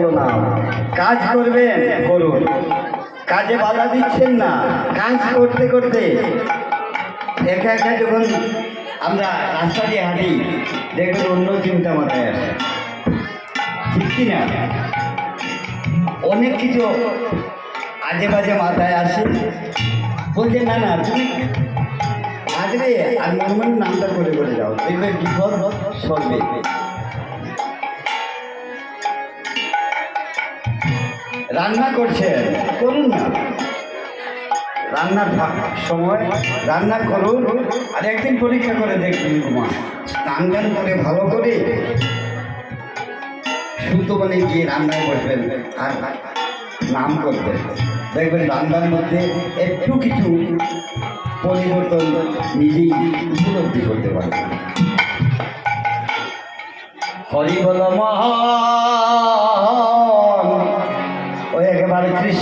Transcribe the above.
হলো না। কাজ করবেন করুন, কাজে বাধা দিচ্ছেন না। কাজ করতে করতে একা একা যখন আমরা রাস্তা দিয়ে হাঁটি দেখবেন অন্য চিন্তা মাথায় আসে, ঠিক কি না? অনেক কিছু আজে বাজে মাথায় আসে, বলছে না না তুমি আসবে আর মনে মনে নামটা করে করে যাও, দেখবে বিপদ সরবে। রান্না করছেন করুন না, রান্নার সময় রান্না করুন, আর একদিন পরীক্ষা করে দেখবেন মা গান গান করে ভালো করে সুতো বলে গিয়ে রান্নায় বসবেন আর নাম করবেন, দেখবেন রান্নার মধ্যে একটু কিছু পরিবর্তন নিজেই উপলব্ধি করতে পারবেন। হরি বল মহান, ওই একেবারে কৃষ্ণ